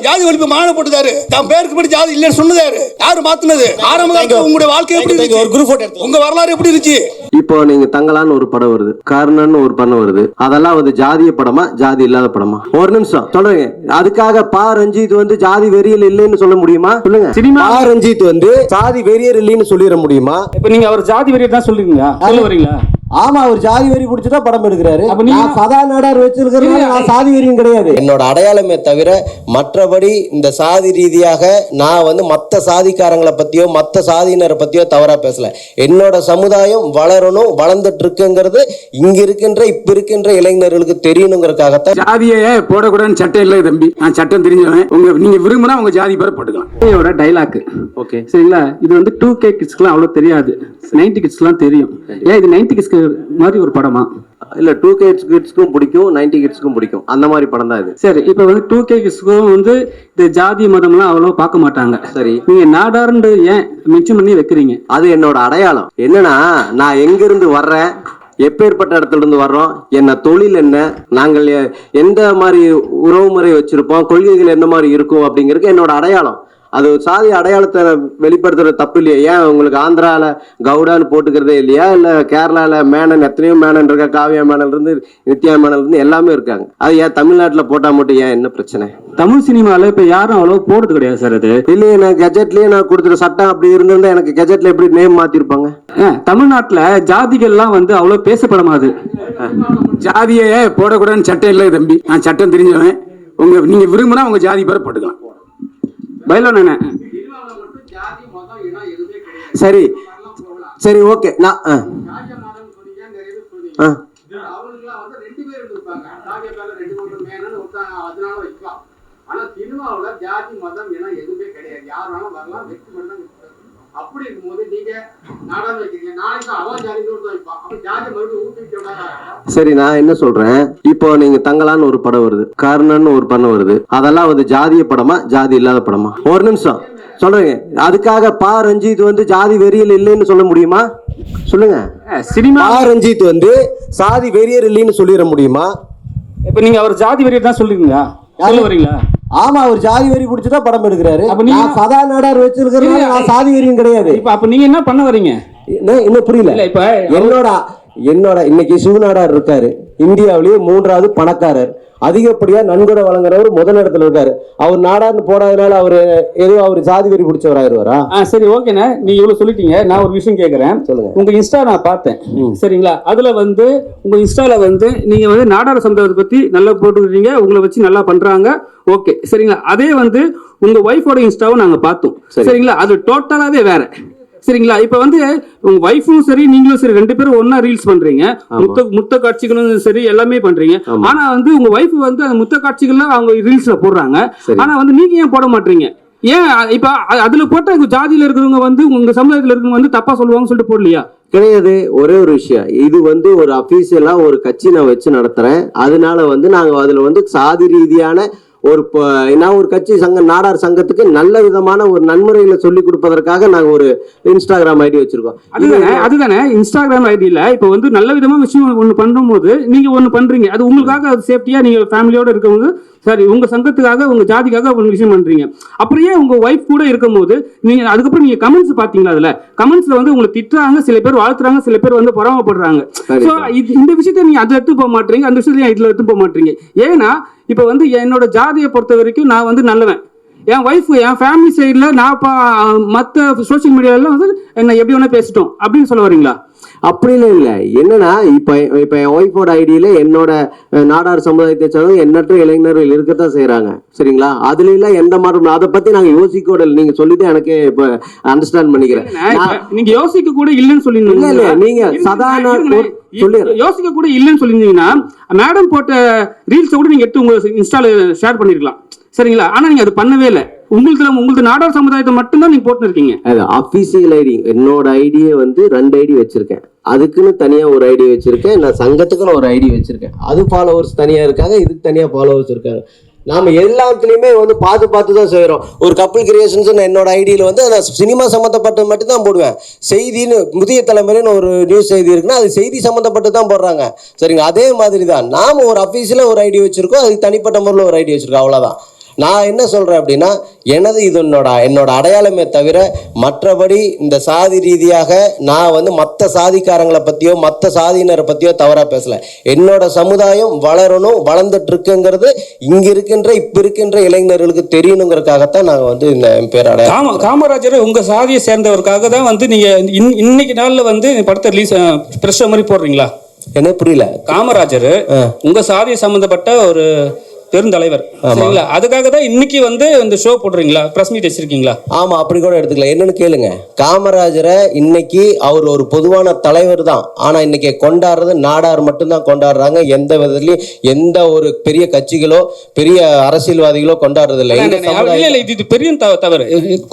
ஜாதி ஒழிப்பு மாநாடு போட்டுதாரு. தம் பேருக்கு படி ஜாதி இல்லன்னு சொன்னதாரு. யாரு மாத்துனது? ஆரம்பத்துல உங்களுடைய வாழ்க்கை எப்படி இருந்துச்சு? ஒரு குரூப் போட்டோ உங்க வரலாறு எப்படி இருந்துச்சு? இப்போ நீங்க தங்கலான்னு ஒரு படம் வருது, கர்ணன் ஒரு படம் வருது. அதெல்லாம் வந்து ஜாதிய படமா ஜாதி இல்லாத படமா? ஒரு நிமிஷம் சொல்றேன். அதுக்காக பா ரஞ்சித் வந்து ஜாதி வெறியல் இல்லைன்னு சொல்ல முடியுமா? சொல்லுங்க. சினிமா பா ரஞ்சித் வந்து ஜாதி வெறியர் இல்லைன்னு சொல்லிட முடியுமா? இப்ப நீங்க அவர் ஜாதி வெறியர் தான் சொல்றீங்க, சொல்ல வரீங்களா? ஆமா, அவர் ஜாதி வெறி பிடிச்சிட்டா படம் எடுக்கிறாரு. நான் சதா நாடார் வச்சிருக்கிறதுனால நான் சாதி வெறியும் கிடையாது. என்னோட அடையாளமே தவிர மற்றபடி இந்த சாதி ரீதியாக நான் வந்து மற்ற சாதிக்காரங்களை பத்தியோ மற்ற சாதியினரை பத்தியோ தவறா பேசல. என்னோட சமுதாயம் வளரணும், வளர்ந்துட்டு இருக்குங்கிறது இங்க இருக்கின்ற இப்ப இருக்கின்ற இளைஞர்களுக்கு தெரியணுங்கிறதுக்காகத்தான். ஜாதியே போடக்கூடாதுன்னு சட்டம் இல்லை தம்பி, நான் சட்டம் தெரிஞ்சவன். நீங்க விரும்பினா உங்க ஜாதி பேரை போட்டுக்கலாம். டைலாக் ஓகே சரிங்களா? இது வந்து 2K கிட்ஸ்க்குலாம் அவ்வளவு தெரியாது, 90 கிட்ஸ்க்குலாம் தெரியும். ஏன் இது 90 கிட்ஸ்க்கு மாதிரி ஒரு படமா? இல்ல 2K கிட்ஸ்க்கும் பிடிக்கும், 90 கிட்ஸ்க்கும் பிடிக்கும், அந்த மாதிரி படம் தான் இது. சரி, இப்ப வந்து 2K கிட்ஸ்க்கும் வந்து இந்த ஜாதி மதம்லாம் அவ்வளவு பார்க்க மாட்டாங்க. சரி, நீங்க நாடார்னு ஏன் மென்ஷன் பண்ணி வைக்கிறீங்க? அது என்னோட அடையாளம். என்னன்னா, நான் எங்க இருந்து வர்றேன், எப்பேற்பட்ட இடத்துல இருந்து வர்றோம், என்ன தொழில் என்ன, நாங்கள் எந்த மாதிரி உறவு முறை வச்சிருப்போம், கொள்கைகள் என்ன மாதிரி இருக்கும் அப்படிங்கிறது என்னோட அடையாளம். அது சாதி அடையாளத்தை வெளிப்படுத்துற தப்பு இல்லையா? ஏன் உங்களுக்கு ஆந்திரால கவுடான்னு போட்டுக்கிறதே இல்லையா? இல்ல கேரளால மேனன், எத்தனையோ மேனன் இருக்கா, காவியா மேனல் இருந்து நித்யா மேனல் இருந்து எல்லாமே இருக்காங்க. அது ஏன் தமிழ்நாட்டுல போட்டா மட்டும் ஏன் என்ன பிரச்சனை? தமிழ் சினிமால இப்ப யாரும் அவ்வளவு போடுறது கிடையாது சார். அது இல்லையே, நான் கெஜெட்லயே நான் கொடுத்துற சட்டம் அப்படி இருந்திருந்தா எனக்கு கெஜெட்ல எப்படி நேம் மாத்திருப்பாங்க? தமிழ்நாட்டுல ஜாதிகள்லாம் வந்து அவ்வளவு பேசப்படாது. ஜாதியே போடக்கூடாதுன்னு சட்டம் இல்லை தம்பி, நான் சட்டம் தெரிஞ்சவன். நீங்க விரும்பினா உங்க ஜாதி பேரை போட்டுக்கலாம். சரி சரி ஓகே. நான் அப்படி இருக்கும்போது நீங்க நாடார் வைக்கிறீங்க, நாளைக்கு அவன் ஜாதி வைப்பான், அப்ப ஜாதி மறுபடியும் ஊக்குவிக்க. சரி, நான் என்ன சொல்றேன், இப்போ நீங்க தங்கலான்னு ஒரு படம் வருது, கர்ணன் ஒரு படம் வருது. அதெல்லாம் வந்து ஜாதிய படமா ஜாதி இல்லாத படமா? ஒரு நிமிஷம் சொல்றேங்க. அதுக்காக பா ரஞ்சித் வந்து ஜாதி வெறியல் இல்லைன்னு சொல்ல முடியுமா? சொல்லுங்க. சினிமா பா ரஞ்சித் வந்து சாதி வெறியர் இல்லைன்னு சொல்லிட முடியுமா? இப்ப நீங்க அவர் ஜாதி வெறியர் தான் சொல்றீங்களா, சொல்ல வரீங்களா? ஆமா, அவர் ஜாதி வெறி பிடிச்சிட்டா படம் எடுக்கிறாரு. நான் சதா நாடார் வச்சிருக்கிறதுனால நான் சாதி வெறியும் கிடையாது. அப்ப நீங்க என்ன பண்ண வரீங்க? இன்னும் புரியல. இப்ப என்னோட இன்னைக்கு சிவநாடார் இருக்காரு, இந்தியாவிலேயே 3வது பணக்காரர், அதிகப்படியா நன்கொடை வழங்குறவர் முதல் இடத்துல இருக்காரு. அவர் நாடார்னு போடாதனால அவரு ஏதோ அவர் ஜாதி வெறி பிடிச்சவராயிருவாரா? சரி ஓகேண்ணா, நீங்க இவ்வளவு சொல்லிட்டீங்க. நான் ஒரு விஷயம் கேட்கறேன். சொல்லுங்க. உங்க இன்ஸ்டா நான் பார்த்தேன், சரிங்களா? அதுல வந்து உங்க இன்ஸ்டால வந்து நீங்க வந்து நாடார் சமுதாயத்தை பத்தி நல்லா போட்டுக்கிறீங்க, உங்களை வச்சு நல்லா பண்றாங்க, ஓகே சரிங்களா? அதே வந்து உங்க ஒய்ஃபோட இன்ஸ்டாவும் நாங்க பார்த்தோம், சரிங்களா? அது டோட்டலாவே வேற, சரிங்களா? இப்ப வந்து உங்க வைஃபும் சரி நீங்களும் சரி 2 பேரும் ஒன்னா ரீல்ஸ் பண்றீங்க, முத்த காட்சிகளும் சரி எல்லாமே பண்றீங்க. ஆனா வந்து உங்க வைஃப் வந்து அந்த முத்த காட்சிகள்லாம் அவங்க ரீல்ஸ்ல போடுறாங்க, ஆனா வந்து நீங்க ஏன் போட மாட்டீங்க? ஏன் இப்ப அதுல போட்ட ஜாதியில இருக்கிறவங்க வந்து உங்க சமுதாயத்துல இருக்கிறவங்க வந்து தப்பா சொல்லுவாங்கன்னு சொல்லிட்டு போடலையா? கிடையாது. ஒரே ஒரு விஷயம், இது வந்து ஒரு அபிஷியலா ஒரு கட்சி நான் வச்சு நடத்துறேன். அதனால வந்து நாங்க அதுல வந்து சாதி ரீதியான நான் ஒரு கட்சி சங்கம், நாடார் சங்கத்துக்கு நல்ல விதமான ஒரு நன்முறையில சொல்லி கொடுப்பதற்காக நாங்க ஒரு இன்ஸ்டாகிராம் ஐடி வச்சிருக்கோம். அதுதானே இன்ஸ்டாகிராம் ஐடியில இப்ப வந்து நல்ல விதமா விஷயம் ஒண்ணு பண்ணும் போது நீங்க ஒண்ணு பண்றீங்க, அது உங்களுக்காக அது சேஃப்டியா நீங்க ஃபேமிலியோட இருக்கவங்க சரி உங்க சங்கத்துக்காக உங்க ஜாதிக்காக ஒரு விஷயம் பண்றீங்க. அப்படியே உங்க ஒய்ஃப் கூட இருக்கும் போது நீங்க அதுக்கப்புறம் நீங்க கமெண்ட்ஸ் பாத்தீங்களா? அதுல கமெண்ட்ஸ்ல வந்து உங்களை திட்டுறாங்க, சில பேர் வாழ்த்துறாங்க, சில பேர் வந்து பொறாமப்படுறாங்க. இந்த விஷயத்த நீங்க அதுல எடுத்து போக மாட்டீங்க, அந்த விஷயத்த இதுல எடுத்து போக மாட்டீங்க. ஏன்னா இப்ப வந்து என்னோட ஜாதியை பொறுத்த வரைக்கும் நான் வந்து நல்லவன், என் ஒய்ஃப் என் ஃபேமிலி சைட்ல நான் மற்ற சோசியல் மீடியால வந்து என்ன எப்படி வேணா பேசிட்டோம் அப்படின்னு சொல்ல வரீங்களா? அப்படின்னு இல்லை. என்னன்னா இப்ப என் ஒய்ஃபோட ஐடியில என்னோட நாடார் சமுதாயத்தை சேர்ந்த எண்ணற்ற இளைஞர்கள் இருக்கத்தான் செய்யறாங்க, சரிங்களா? அதுல இல்ல எந்த மாற்றம், அதை பத்தி நாங்க யோசிக்க கூட இல்லை. நீங்க சொல்லிட்டு எனக்கு இப்ப அண்டர்ஸ்டாண்ட் பண்ணிக்கிறேன். நீங்க யோசிக்க கூட இல்லைன்னு சொல்லிருந்தீங்க. இல்ல நீங்க சாதாரண யோசிக்க கூட இல்லைன்னு சொல்லியிருந்தீங்கன்னா மேடம் போட்ட ரீல்ஸ் கூட நீங்க எடுத்து உங்க இன்ஸ்டால ஷேர் பண்ணிருக்கலாம், சரிங்களா? ஆனா நீங்க அது பண்ணவே இல்லை. உங்களுக்கு நாடார் சமுதாயத்தை மட்டும்தான் நீங்க போட்டு இருக்கீங்க. அது அபிஷியல் ஐடி. என்னோட ஐடியை வந்து 2 ஐடி வச்சிருக்கேன். அதுக்குன்னு தனியா ஒரு ஐடி வச்சிருக்கேன், நான் சங்கத்துக்குன்னு ஒரு ஐடி வச்சிருக்கேன். அது ஃபாலோவர்ஸ் தனியா இருக்காங்க, இதுக்கு தனியா ஃபாலோவர்ஸ் இருக்காங்க. நாம எல்லாத்துலயுமே வந்து பார்த்து தான் செய்யறோம். ஒரு கப்பல் கிரியேஷன்ஸ் என்னோட ஐடியில வந்து நான் சினிமா சம்மந்தப்பட்டது மட்டும் தான் போடுவேன். செய்தின்னு புதிய தலைமுறைன்னு ஒரு நியூஸ் செய்தி இருக்குன்னா அது செய்தி சம்மந்தப்பட்டு தான் போடுறாங்க, சரிங்க? அதே மாதிரி தான் நாம ஒரு அஃபீஷியலா ஒரு ஐடி வச்சிருக்கோம், அதுக்கு தனிப்பட்ட முறையில் ஒரு ஐடி வச்சிருக்கோம், அவ்வளவுதான். நான் என்ன சொல்றேன் அப்படின்னா, எனது இது என்னோட அடையாளமே தவிர மற்றபடி இந்த சாதி ரீதியாக நான் வந்து மற்ற சாதிக்காரங்களை பத்தியோ மற்ற சாதியினரை பத்தியோ தவறா பேசல. என்னோட சமுதாயம் வளரணும், வளர்ந்துட்டு இருக்குங்கிறது இப்ப இருக்கின்ற இளைஞர்களுக்கு தெரியணுங்கிறதுக்காகத்தான் நாங்க வந்து இந்த பேர் அடையாளம். காமராஜர் உங்க சாதியை சேர்ந்தவருக்காக தான் வந்து நீங்க இன்னைக்கு நாள்ல வந்து படத்தை ரிலீஸ் பிரஸ் மாதிரி போடுறீங்களா? என்ன புரியல? காமராஜர் உங்க சாதியை சம்பந்தப்பட்ட ஒரு பெருந்தலைவர், சரிங்களா? அதுக்காக தான் இன்னைக்கு வந்து இந்த ஷோ போடுறீங்களா, பிரஸ் மீட் வச்சிருக்கீங்களா? ஆமா, அப்படி கூட எடுத்துக்கலாம். என்னன்னு கேளுங்க, காமராஜரை இன்னைக்கு அவர் ஒரு பொதுவான தலைவர் தான், ஆனா இன்னைக்கு கொண்டாடுறது நாடார் மட்டும்தான் கொண்டாடுறாங்க. எந்த விதத்துலயும் எந்த ஒரு பெரிய கட்சிகளோ பெரிய அரசியல்வாதிகளோ கொண்டாடுறது இல்லை. இது பெரிய தவறு.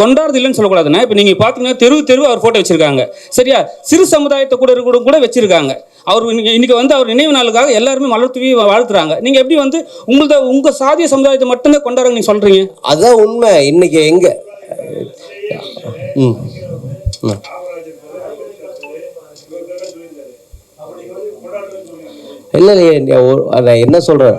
கொண்டாடுறது இல்லைன்னு சொல்லக்கூடாதுன்னா, இப்ப நீங்க பாத்தீங்கன்னா தெரு அவர் போட்டோ வச்சிருக்காங்க, சரியா? சிறு சமுதாயத்தை கூட வச்சிருக்காங்க. அவர் இன்னைக்கு வந்து அவர் நினைவு நாளுக்காக எல்லாருமே மலர் தூவி வாழ்த்துறாங்க. நீங்க எப்படி வந்து உங்க சாதிய சமுதாயத்தை மட்டும்தான் கொண்டாடுங்க நீங்க சொல்றீங்க? அதான் உண்மை. இன்னைக்கு எங்க இல்ல என்ன சொல்ற,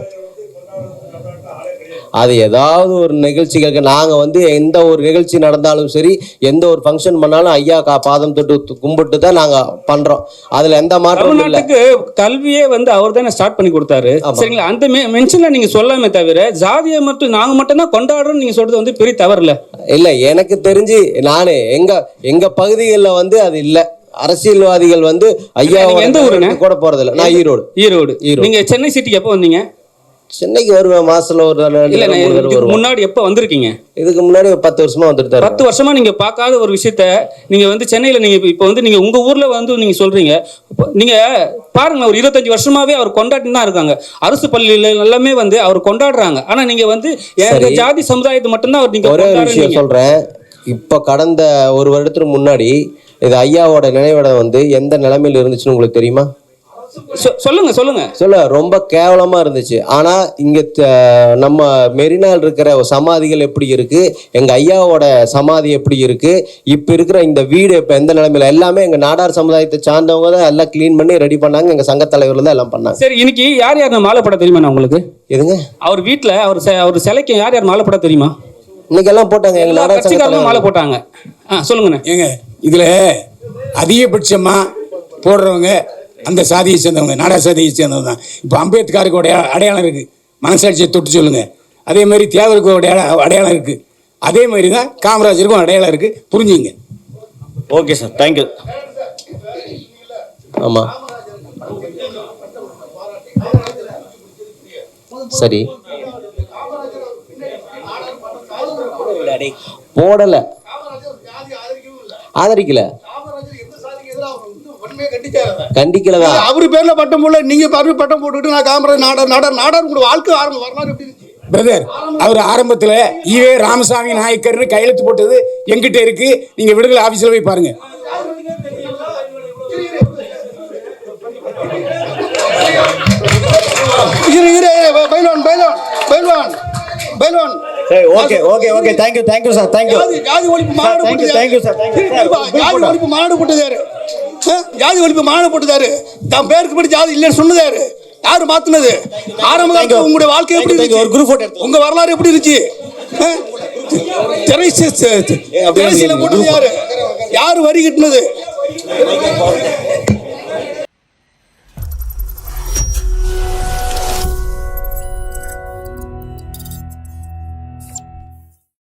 அது ஏதாவது ஒரு நிகழ்ச்சிகளுக்கு நாங்கள் வந்து எந்த ஒரு நிகழ்ச்சி நடந்தாலும் சரி, எந்த ஒரு ஃபங்க்ஷன் பண்ணாலும் ஐயா பாதம் தொட்டு கும்பிட்டு தான் நாங்கள் பண்ணுறோம். அதில் எந்த மாற்றமும் இல்லை. கல்வியே வந்து அவர் தானே ஸ்டார்ட் பண்ணி கொடுத்தாரு, சரிங்களா? அந்த மென்ஷன்ல நீங்க சொல்லாமே தவிர ஜாதியை மட்டும் நாங்கள் மட்டும் தான் கொண்டாடுறோம் நீங்க சொல்றது வந்து பெரிய தவறு இல்லை. இல்லை, எனக்கு தெரிஞ்சு நானே எங்க பகுதிகளில் வந்து அது இல்லை. அரசியல்வாதிகள் வந்து ஐயா எந்த ஊருன்னு கூட போறதில்லை. நான் ஈரோடு. நீங்க சென்னை சிட்டிக்கு எப்போ வந்தீங்க? சென்னைக்கு வருவேன் மாசத்துல ஒரு முன்னாடி எப்ப வந்திருக்கீங்க? இதுக்கு முன்னாடி 10 வருஷமா வந்துட்டு. 10 வருஷமா நீங்க பார்க்காத ஒரு விஷயத்த நீங்க வந்து சென்னையில நீங்க இப்ப வந்து நீங்க உங்க ஊர்ல வந்து நீங்க சொல்றீங்க. நீங்க பாருங்க, ஒரு 25 வருஷமா அவர் கொண்டாடி தான் இருக்காங்க. அரசு பள்ளியில எல்லாமே வந்து அவர் கொண்டாடுறாங்க. ஆனா நீங்க வந்து எங்க ஜாதி சமுதாயத்தை மட்டும்தான் அவர் நீங்க ஒரே விஷயம் சொல்றேன். இப்ப கடந்த ஒரு வருடத்துக்கு முன்னாடி இது ஐயாவோட நினைவிடம் வந்து எந்த நிலைமையில இருந்துச்சுன்னு உங்களுக்கு தெரியுமா? சொல்ல ரொம்ப கேவலமா இருந்துச்சு. ஆனா இங்க நம்ம மெரினால் இருக்கிற சமாதிகள் எப்படி இருக்கு, எங்க ஐயாவோட சமாதி எப்படி இருக்கு, இப்ப இருக்கிற இந்த வீடு இப்ப எந்த நிலைமையில, எல்லாமே எங்க நாடார் சமுதாயத்தை சார்ந்தவங்க தான் எல்லாம் கிளீன் பண்ணி ரெடி பண்ணாங்க. எங்க சங்க தலைவர்கள் தான் எல்லாம் பண்ணாங்க. சரி, இன்னைக்கு யார் மாலை போட தெரியுமா உங்களுக்கு? எதுங்க? அவர் வீட்டுல அவர் சிலைக்கு யார் மாலை போட தெரியுமா? இன்னைக்கு எல்லாம் போட்டாங்க. எங்க நாடார் கட்சிக்காரங்க மாலை போட்டாங்க. சொல்லுங்க. ஏங்க இதுல அதிகபட்சமா போடுறவங்க அந்த சாதியை சேர்ந்தவங்க, நாடா சாதியை சேர்ந்தவங்க தான். இப்போ அம்பேத்கருக்கு அடையாளம் இருக்குது, மனசாட்சியை தொட்டு சொல்லுங்க. அதே மாதிரி தேவருக்கு அடையாளம் இருக்குது. அதே மாதிரி தான் காமராஜருக்கும் அடையாளம் இருக்குது. புரிஞ்சுங்க. Okay sir, thank you. ஆமாம், சரி, போடலை, ஆதரிக்கல, கண்டிக்கல. அவரு பேர்ல பட்டம் போடல, நீங்க பட்டம் போட்டுக்கிட்டு நான் காமராஜர் நாடார் உங்களோட வாழ்க்கை வரலாறு எப்படி இருந்துச்சு? பிரதர், அவர் ஆரம்பத்தில் ஈவே ராமசாமி நாயக்கர்னு கையெழுத்து போட்டது எங்கிட்ட இருக்கு. நீங்க விடுதலை ஆபீஸ்ல போய் பாருங்க. Okay okay okay, thank you sir, thank you. ஜாதி ஒழிப்பு மாநாடு போட்டதாரு, ஜாதி ஒழிப்பு மாநாடு போட்டதாரு. தான் பேருக்கு படி ஜாதி இல்லைன்னு சொன்னதாரு. யாரு மாத்துனது? ஆரம்ப காலத்துல உங்களுடைய வாழ்க்கை எப்படி இருந்துச்சு? ஒரு குரூப் போட்டோ, உங்க வரலாறு எப்படி இருந்துச்சு? திரைசீல போட்டது யாரு? யாரு வரி கட்டினது?